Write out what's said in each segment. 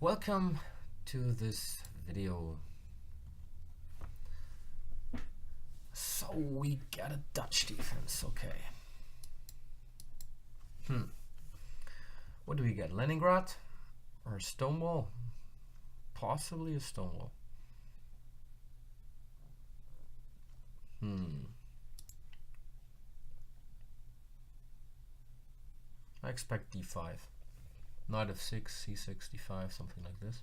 Welcome to this video. So we got a Dutch defense, okay. What do we get? Leningrad or Stonewall? Possibly a Stonewall. I expect d5. Knight f6, c6, d5, something like this.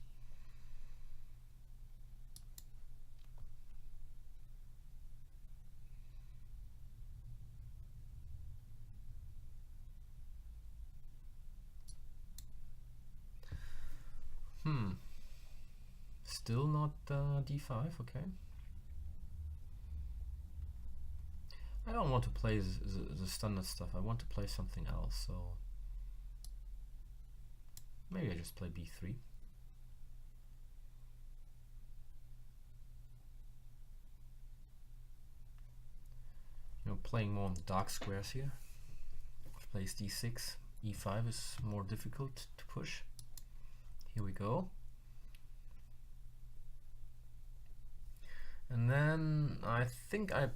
Still not d5, okay. I don't want to play the standard stuff. I want to play something else, so maybe I just play b3. You know, playing more on the dark squares here. Plays d6. e5 is more difficult to push. Here we go. And then I think I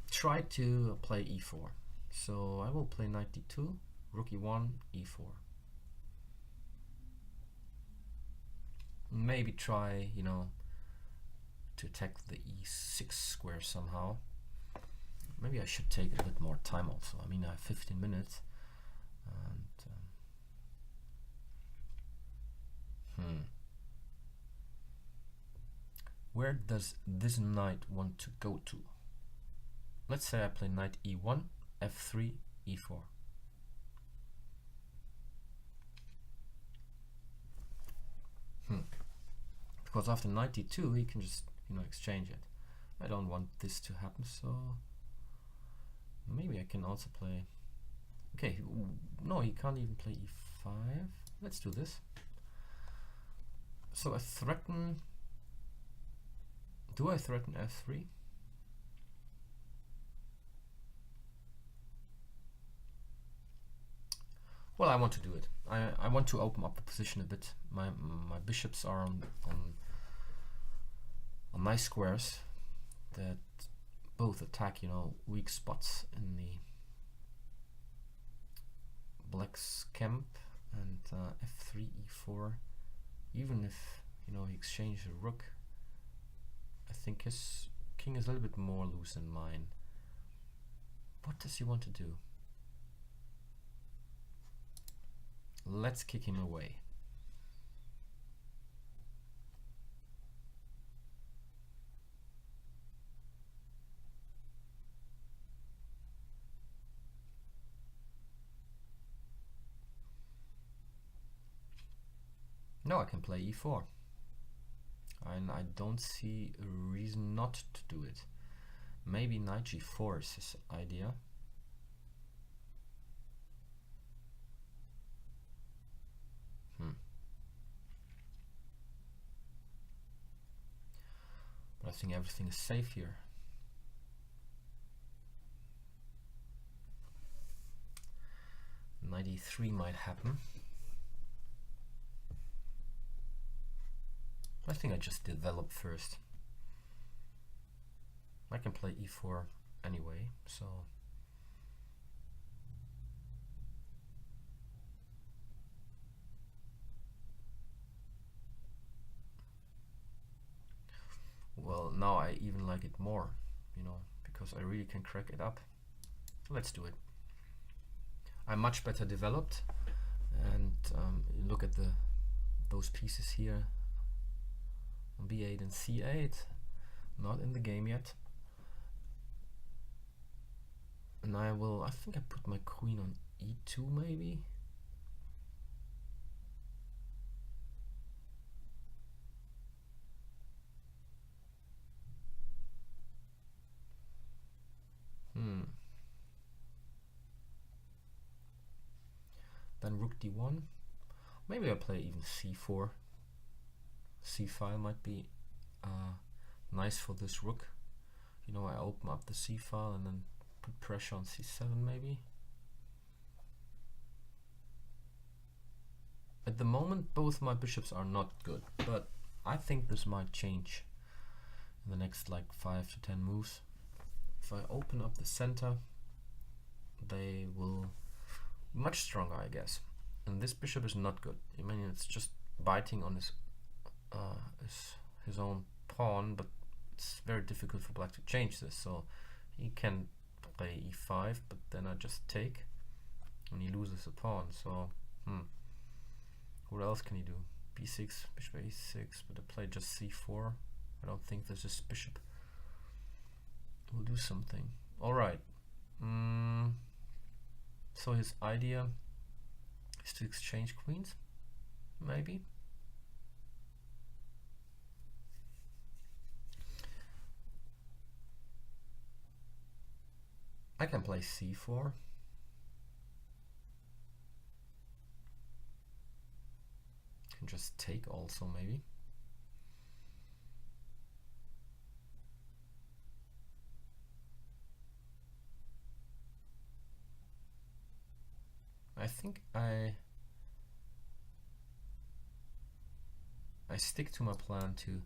tried to play e4. So I will play knight d2, rook e1, e4. Maybe try, you know, to attack the e6 square somehow. Maybe I should take a bit more time also. I mean, I have 15 minutes. And where does this knight want to go to? Let's say I play knight e1, f3, e4. Because after knight d2 he can just, you know, exchange it. I don't want this to happen, so maybe I can also play. Okay, no, he can't even play e5. Let's do this. So I threaten. Do I threaten f3? Well, I want to do it. I want to open up the position a bit. My bishops are on nice squares that both attack, you know, weak spots in the black's camp. And f3, e4. Even if, you know, he exchanges a rook, I think his king is a little bit more loose than mine. What does he want to do? Let's kick him away. No, I can play e4. And I don't see a reason not to do it. Maybe knight g4 is his idea. But I think everything is safe here. Knight e3 might happen. I think I just develop first. I can play e4 anyway, so well, now I even like it more, you know, because I really can crack it up. Let's do it. I'm much better developed, and look at those pieces here. b8 and c8, not in the game yet. And I think I put my queen on e2 maybe. Then rook d1. Maybe I play even c4. c5 might be nice for this rook. You know, I open up the c file and then put pressure on c7 maybe. At the moment, both my bishops are not good, but I think this might change in the next like 5 to 10 moves. If I open up the center, they will be much stronger, I guess. And this bishop is not good. I mean, it's just biting on his own pawn, but it's very difficult for black to change this. So he can play e5, but then I just take, and he loses a pawn. So what else can he do? b6, bishop a6, but I play just c4. I don't think this bishop will do something. All right. So his idea is to exchange queens, maybe. I can play c4. Can just take also, maybe. I think I stick to my plan to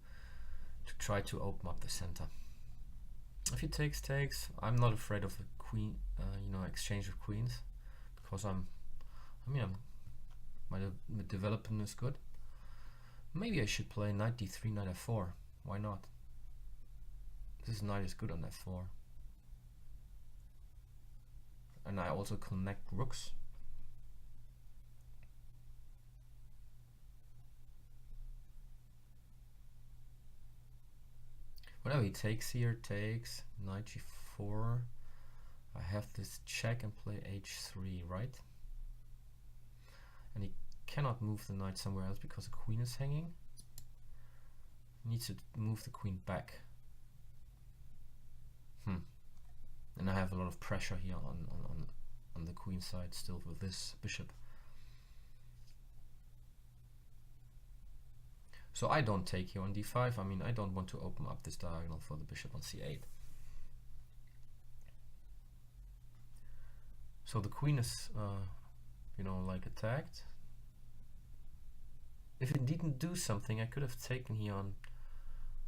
try to open up the center. If he takes, I'm not afraid of the queen, exchange of queens, because my development is good. Maybe I should play knight d3, knight f4. Why not? This knight is good on f4. And I also connect rooks. Whatever he takes here, takes, knight g4. I have this check and play h3, right? And he cannot move the knight somewhere else because the queen is hanging. He needs to move the queen back. And I have a lot of pressure here on the queen side still with this bishop. So I don't take here on d5. I mean, I don't want to open up this diagonal for the bishop on c8. So the queen is, like attacked. If it didn't do something, I could have taken here on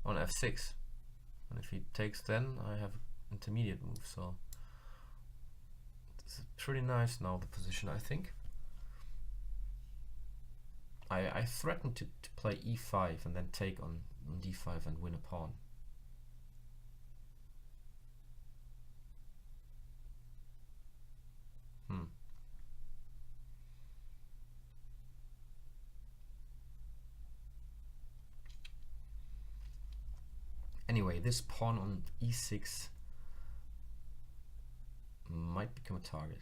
f6. And if he takes, then I have intermediate move. So it's pretty nice now, the position, I think. I threatened to play e5 and then take on d5 and win a pawn. Anyway, this pawn on e6 might become a target.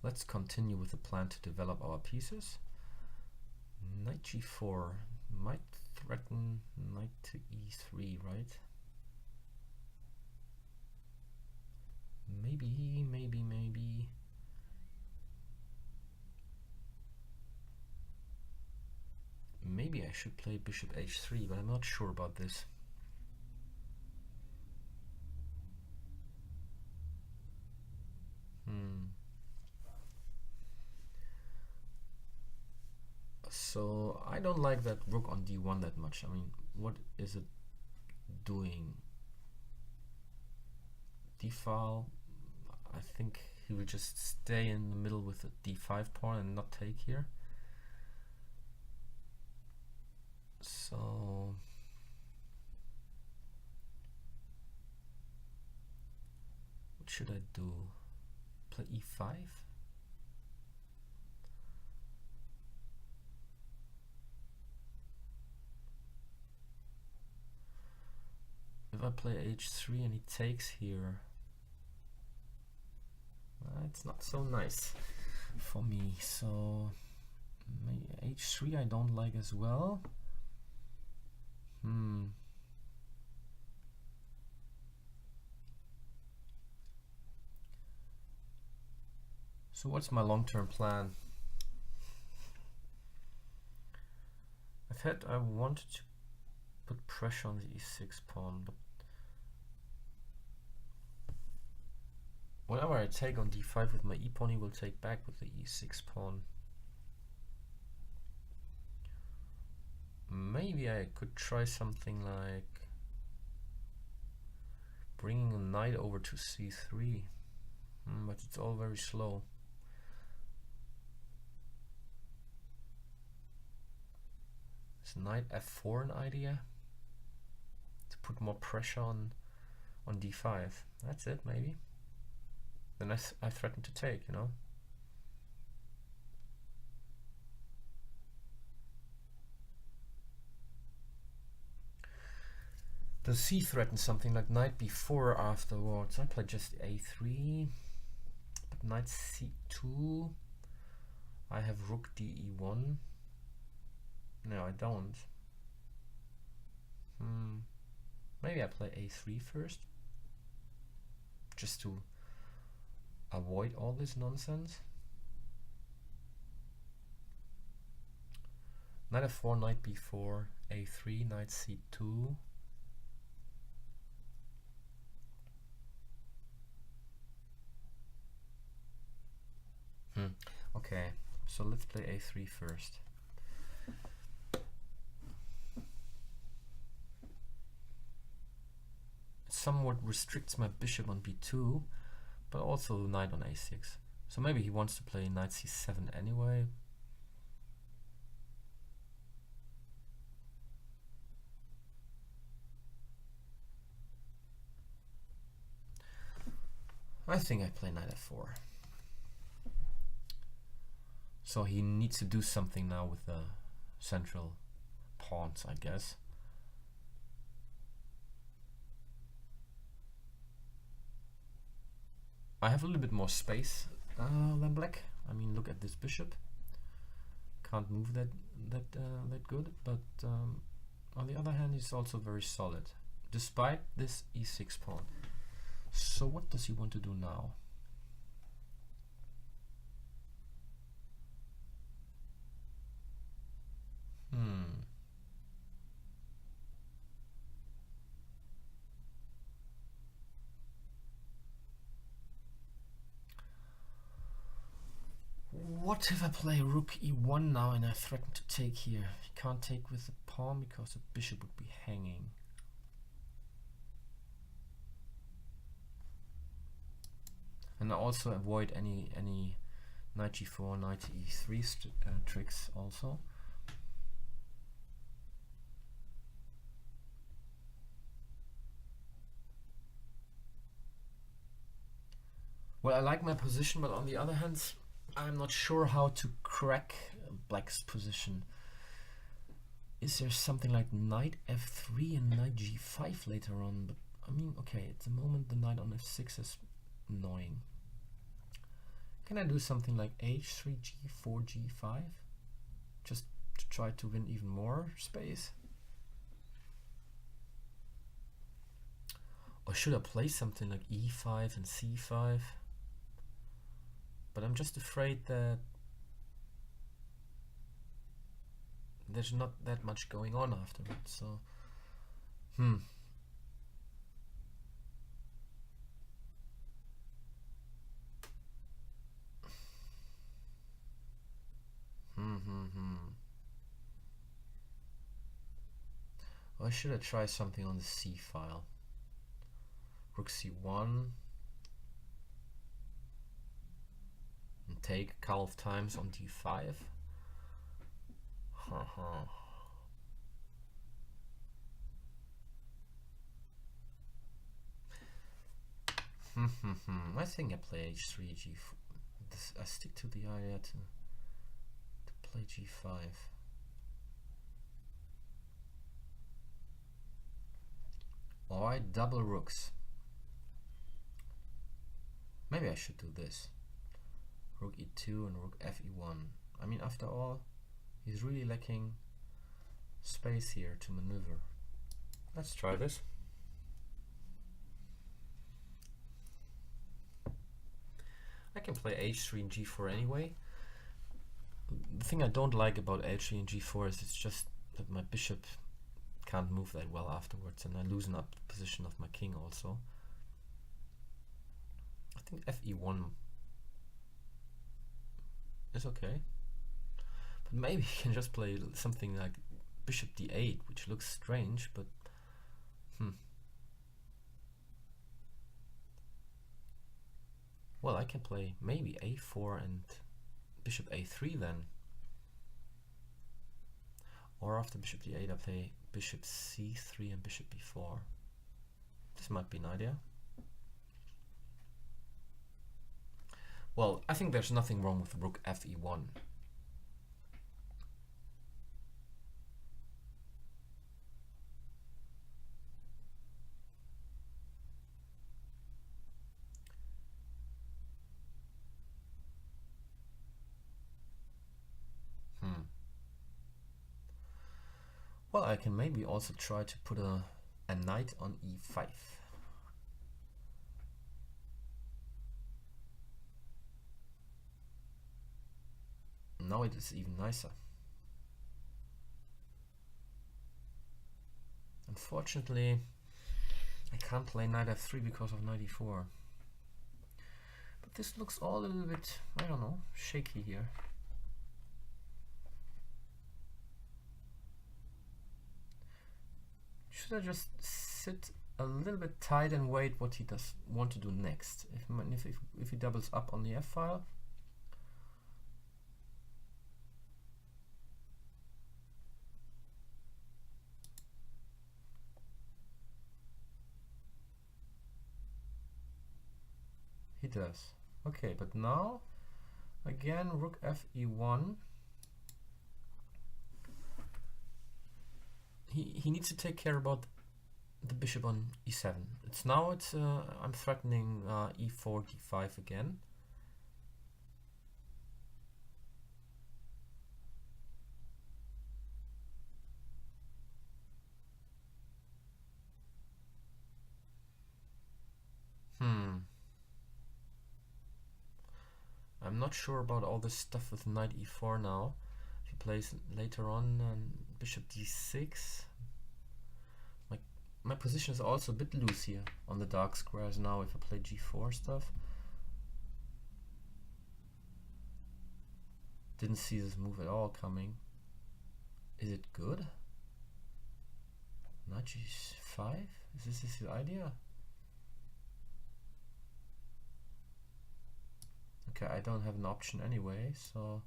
Let's continue with the plan to develop our pieces. Knight g4 might threaten knight to e3, right? Maybe. Maybe I should play bishop h3, but I'm not sure about this. So I don't like that rook on d1 that much. I mean, what is it doing? d-file. I think he will just stay in the middle with the d5 pawn and not take here. So what should I do? Play e5? If I play h3 and he takes here, it's not so nice for me. So maybe h3 I don't like as well. So what's my long-term plan? I wanted to put pressure on the e6 pawn, but whenever I take on d5 with my e pawn, he will take back with the e6 pawn. Maybe I could try something like bringing a knight over to c3, but it's all very slow. Is knight f4 an idea? To put more pressure on d5. That's it, maybe. Then I threaten to take, you know. Does c threaten something like knight b4 afterwards? I play just a3, but knight c2. I have rook de1. No, I don't. Maybe I play a3 first, just to avoid all this nonsense. Knight f4, knight b4, a3, knight c2. Okay, so let's play a3 first. Somewhat restricts my bishop on b2, but also knight on a6. So maybe he wants to play knight c7 anyway. I think I play knight f4. So he needs to do something now with the central pawns, I guess. I have a little bit more space than black. I mean, look at this bishop. Can't move that good, but on the other hand, he's also very solid, despite this e6 pawn. So what does he want to do now? What if I play rook e1 now and I threaten to take here? He can't take with the pawn because the bishop would be hanging. And I also avoid any knight g4, knight e3 tricks also. Well, I like my position, but on the other hand, I'm not sure how to crack black's position. Is there something like knight f3 and knight g5 later on? But I mean, okay, at the moment the knight on f6 is annoying. Can I do something like h3, g4, g5? Just to try to win even more space? Or should I play something like e5 and c5? But I'm just afraid that there's not that much going on afterwards, so Or should I try something on the c file? Rook c1 and take a couple of times on d5. I think I play h3, g4. I stick to the idea to play g5. Alright, double rooks. Maybe I should do this. Rook e2 and rook fe1. I mean, after all, he's really lacking space here to maneuver. Let's try this. I can play h3 and g4 anyway. The thing I don't like about h3 and g4 is it's just that my bishop can't move that well afterwards, and I loosen up the position of my king also. I think fe1 is okay, but maybe he can just play something like bishop d8, which looks strange, but well, I can play maybe a4 and bishop a3 then. Or after bishop d8 I play bishop c3 and bishop b4. This might be an idea. Well, I think there's nothing wrong with rook fe1. Well, I can maybe also try to put a knight on e5. Now it is even nicer. Unfortunately, I can't play knight f3 because of knight e4. But this looks all a little bit, I don't know, shaky here. Should I just sit a little bit tight and wait what he does want to do next? If he doubles up on the f-file, he does. Okay, but now again rook fe1. He needs to take care about the bishop on e7. I'm threatening e4 d5 again. I'm not sure about all this stuff with knight e4 now. If he plays later on bishop d6, my position is also a bit loose here on the dark squares now if I play g4 stuff. Didn't see this move at all coming. Is it good? Knight g5? Is this the idea? Okay, I don't have an option anyway, so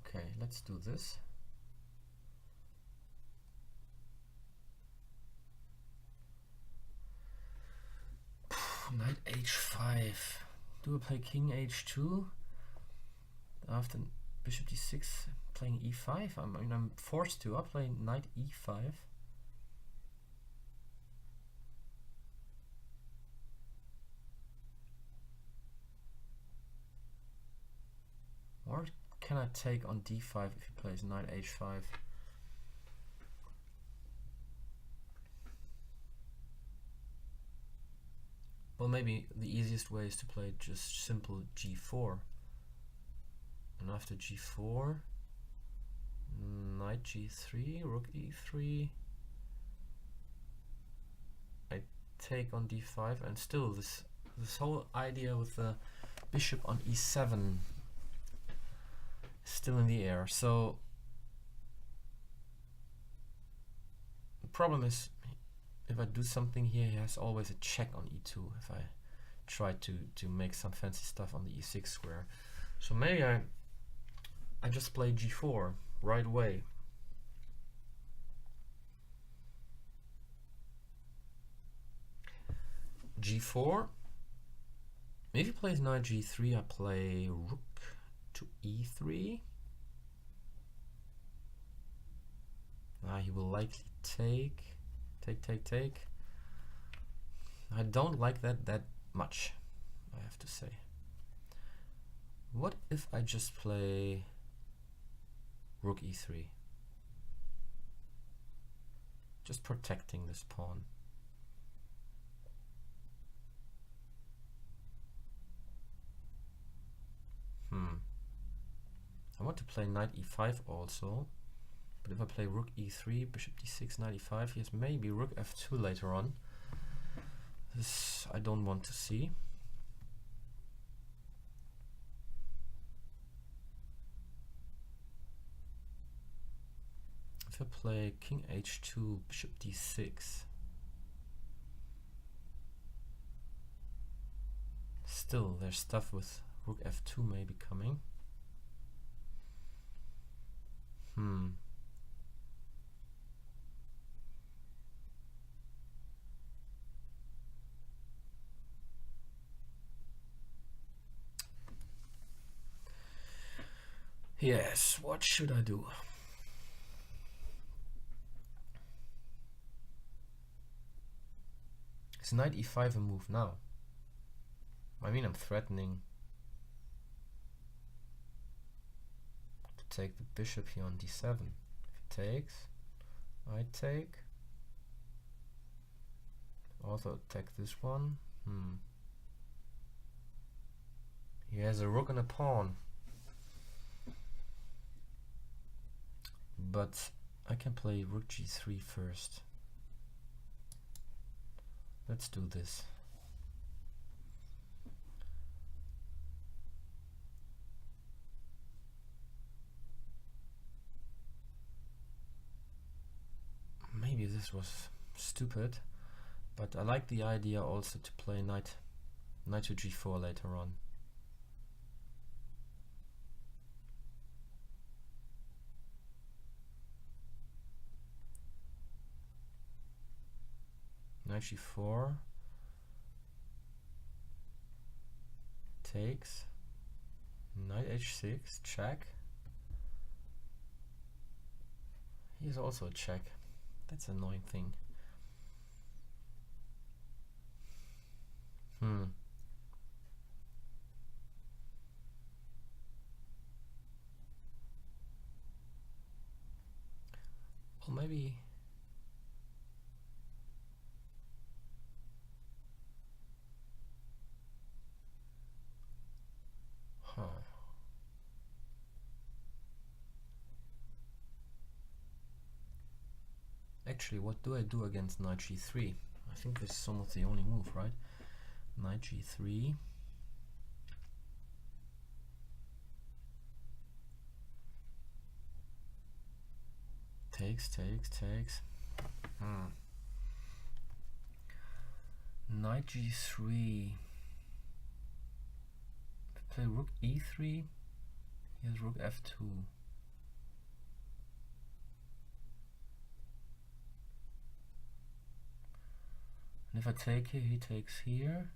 okay, let's do this. Knight h5. Do I play king h2 after bishop d6? Playing e5. I'm forced to. I'll play knight e5. Or can I take on d5 if he plays knight h5? Well, maybe the easiest way is to play just simple g4. And after g4, knight g3, rook e3. I take on d5, and still this whole idea with the bishop on e7 is still in the air. So the problem is, if I do something here, he has always a check on e2 if I try to make some fancy stuff on the e6 square. So maybe I just play g4 right away. g4. If he plays knight g3, I play rook to e3. He will likely take. I don't like that much, I have to say. What if I just play rook e3? Just protecting this pawn. want to play knight e5 also, but if I play rook e3, bishop d6, knight e5, he has maybe rook f2 later on. This I don't want to see. If I play king h2, bishop d6, still there's stuff with rook f2 maybe coming. Yes, what should I do? Is knight e5 a move now? I mean, I'm threatening to take the bishop here on d7. If he takes, I take. Also attack this one. He has a rook and a pawn. But I can play rook g3 first. Let's do this. Maybe this was stupid, but I like the idea also to play knight to g4 later on. Knight g4 takes, knight h6, check. Here's also a check. That's an annoying thing. Well, maybe actually, what do I do against knight g3? I think this is almost the only move, right? Knight g3. Takes. Knight g3. Play rook e3. Here's rook f2. And if I take here, he takes here.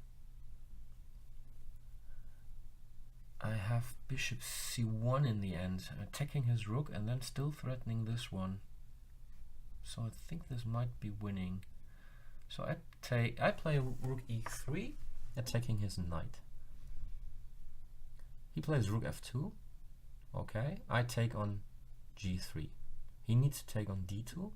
I have bishop c1 in the end, attacking his rook and then still threatening this one. So I think this might be winning. So I play rook e3, attacking his knight. He plays rook f2. Okay, I take on g3. He needs to take on d2.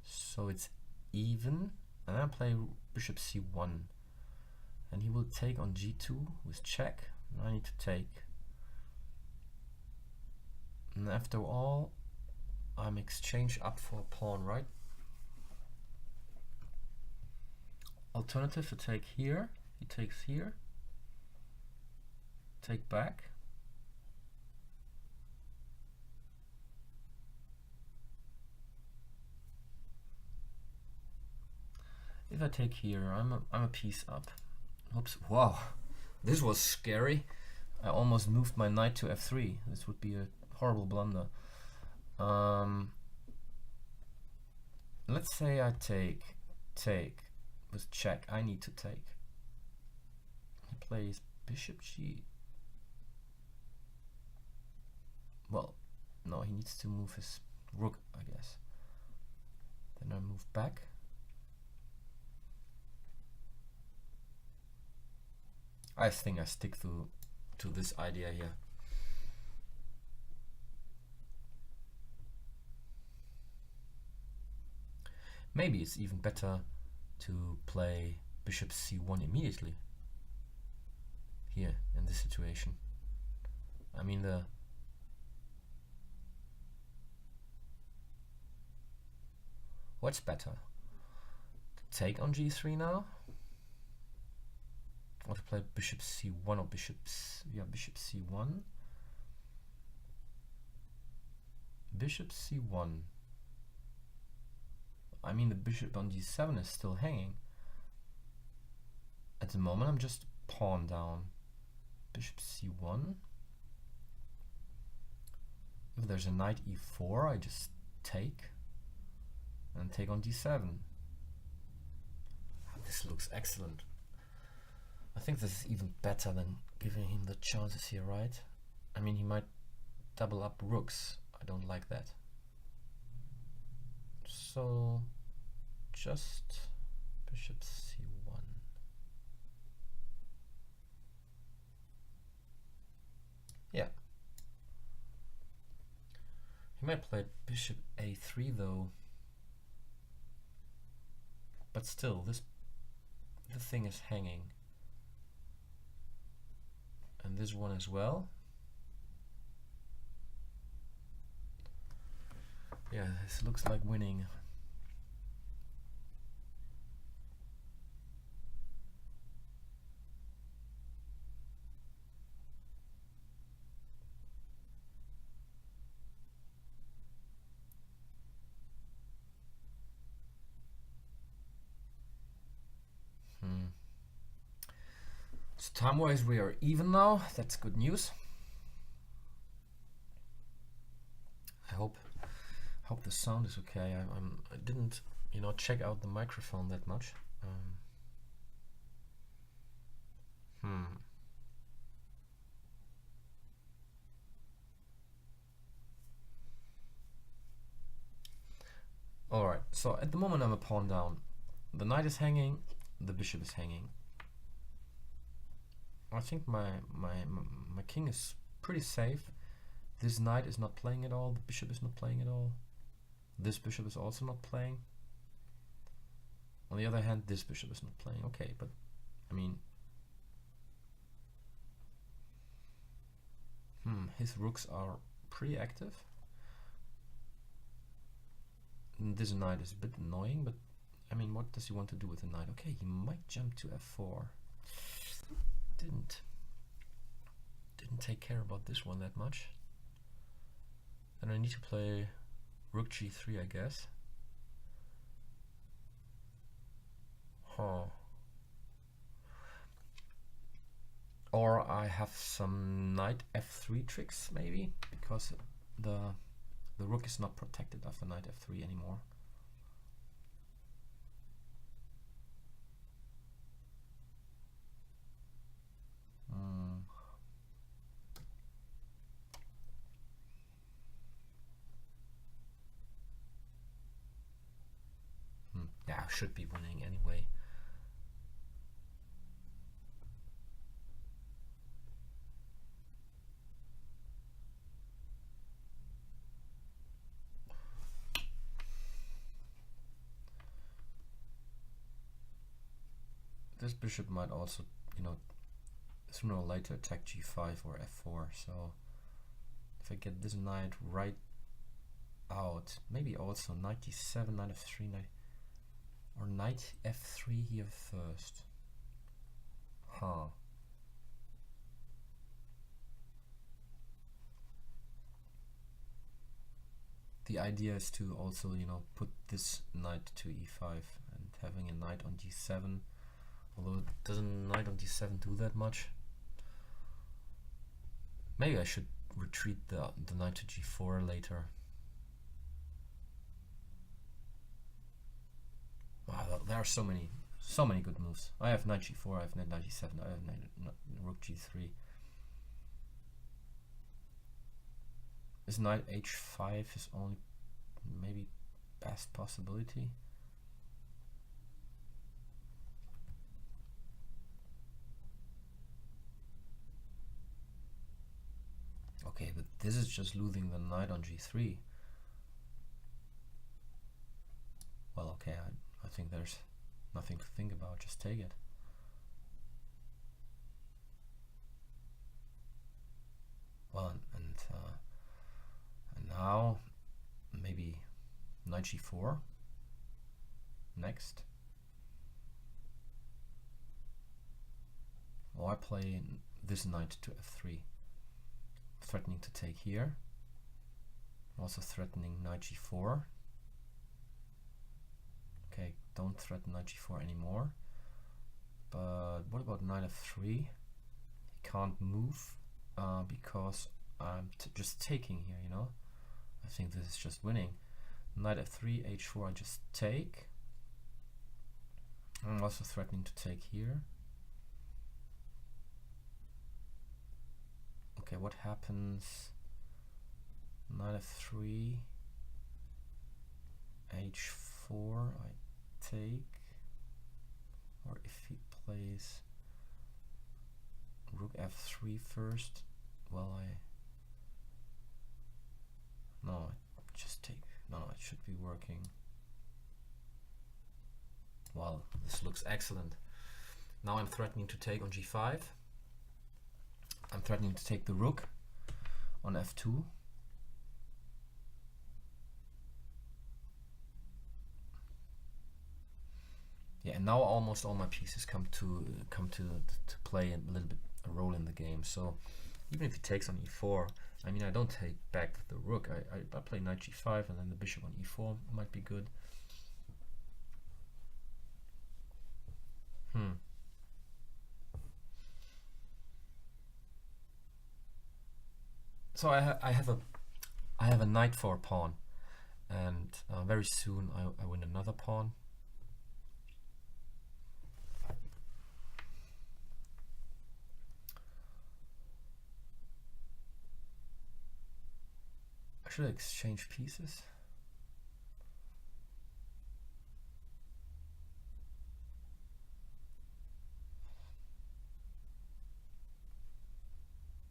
So it's even, and I play bishop c1. And he will take on g2 with check. And I need to take. And after all, I'm exchange up for a pawn, right? Alternative to take here. He takes here. Take back. If I take here, I'm a piece up. Oops! Wow, this was scary. I almost moved my knight to f3. This would be a horrible blunder. Let's say I take with check. I need to take. He plays bishop g. Well, no, he needs to move his rook, I guess. Then I move back. I think I stick to this idea here. Maybe it's even better to play bishop c1 immediately. here in this situation. I mean, what's better? To take on g3 now? Or to play bishop c1 or bishop c1? Bishop c1. I mean, the bishop on d7 is still hanging. At the moment, I'm just pawn down. Bishop c1. If there's a knight e4, I just take and take on d7. This looks excellent. I think this is even better than giving him the chances here, right? I mean, he might double up rooks. I don't like that. So just bishop c1. Yeah. He might play bishop a3 though. But still, the thing is hanging. And this one as well. Yeah, this looks like winning. So time-wise we are even now. That's good news. I hope the sound is okay. I didn't, check out the microphone that much. All right. So at the moment I'm a pawn down. The knight is hanging. The bishop is hanging. I think my king is pretty safe. This knight is not playing at all. The bishop is not playing at all. This bishop is also not playing. On the other hand, this bishop is not playing. Okay, but I mean, his rooks are pretty active. And this knight is a bit annoying, but I mean, what does he want to do with the knight? Okay, he might jump to f4. Didn't take care about this one that much. And I need to play rook g3, I guess. Or I have some knight f3 tricks maybe, because the rook is not protected after knight f3 anymore. Yeah, I should be winning anyway. This bishop might also, sooner or later attack g5 or f4. So if I get this knight right out, maybe also knight d7, knight f3, knight, or knight f3 here first. The idea is to also, put this knight to e5 and having a knight on d7. Although doesn't knight on d7 do that much? Maybe I should retreat the knight to g4 later. Wow, there are so many good moves. I have knight g4, I have knight g7, I have knight rook g3. This knight h5 is only maybe best possibility. Okay, but this is just losing the knight on g3. Well, okay, I think there's nothing to think about, just take it. Well, and now maybe knight g4 next. Or I play this knight to f3, threatening to take here. Also threatening knight g4. Okay, don't threaten knight g4 anymore. But what about knight f3? He can't move because I'm just taking here, you know. I think this is just winning. Knight f3, h4, I just take. I'm also threatening to take here. Okay, what happens? Knight f3, h4, I take. Or if he plays rook f3 first, well, no, I just take. No, it should be working. Well, this looks excellent. Now I'm threatening to take on g5. I'm threatening to take the rook on f2. Yeah, and now almost all my pieces come to play a little bit a role in the game. So even if he takes on e4, I mean, I don't take back the rook. I play knight g5 and then the bishop on e4 might be good. So I have a knight for a pawn, and very soon I win another pawn. I should exchange pieces.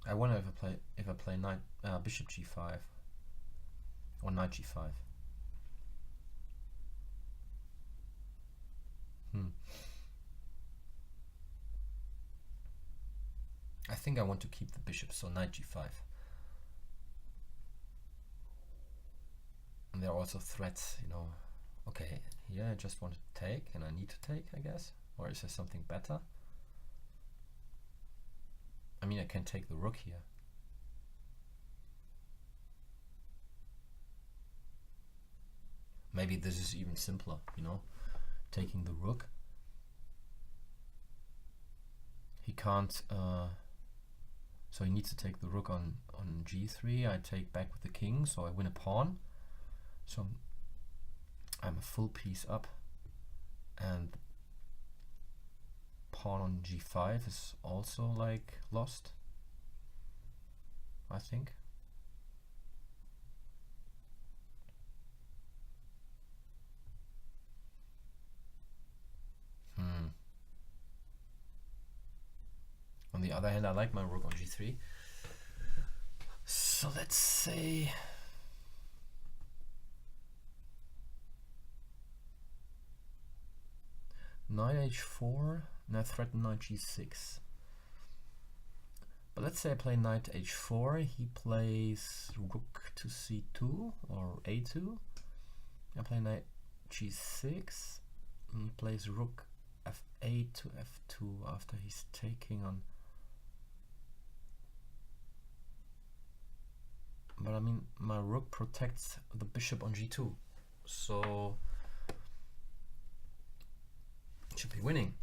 I wonder if I play knight bishop g5 or knight g5. I think I want to keep the bishop, so knight g5. And there are also threats, you know. Okay, here I just want to take, and I need to take, I guess. Or is there something better? I mean, I can take the rook here. Maybe this is even simpler, you know, taking the rook. He can't, so he needs to take the rook on g3. I take back with the king, so I win a pawn. So I'm a full piece up, and pawn on g5 is also like lost, I think. On the other hand, I like my rook on g3. So let's say knight h4, and I threaten knight g6. But let's say I play knight h4, he plays rook to c2 or a2. I play knight g6, and he plays rook f8 to f2 after he's taking on. But I mean, my rook protects the bishop on g2, so it should be winning.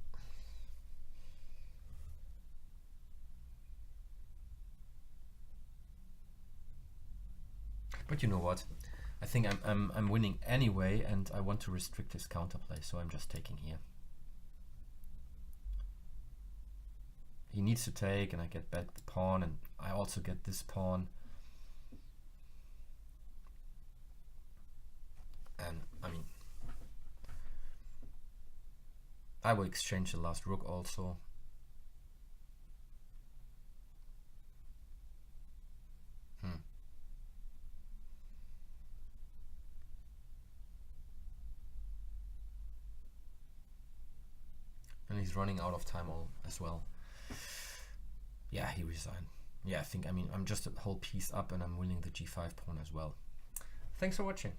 But you know what? I think I'm winning anyway, and I want to restrict his counterplay, so I'm just taking here. He needs to take, and I get back the pawn, and I also get this pawn. And I mean, I will exchange the last rook also. And he's running out of time as well. Yeah, he resigned. yeah, I think, I mean, I'm just a whole piece up and I'm winning the g5 pawn as well. Thanks for watching.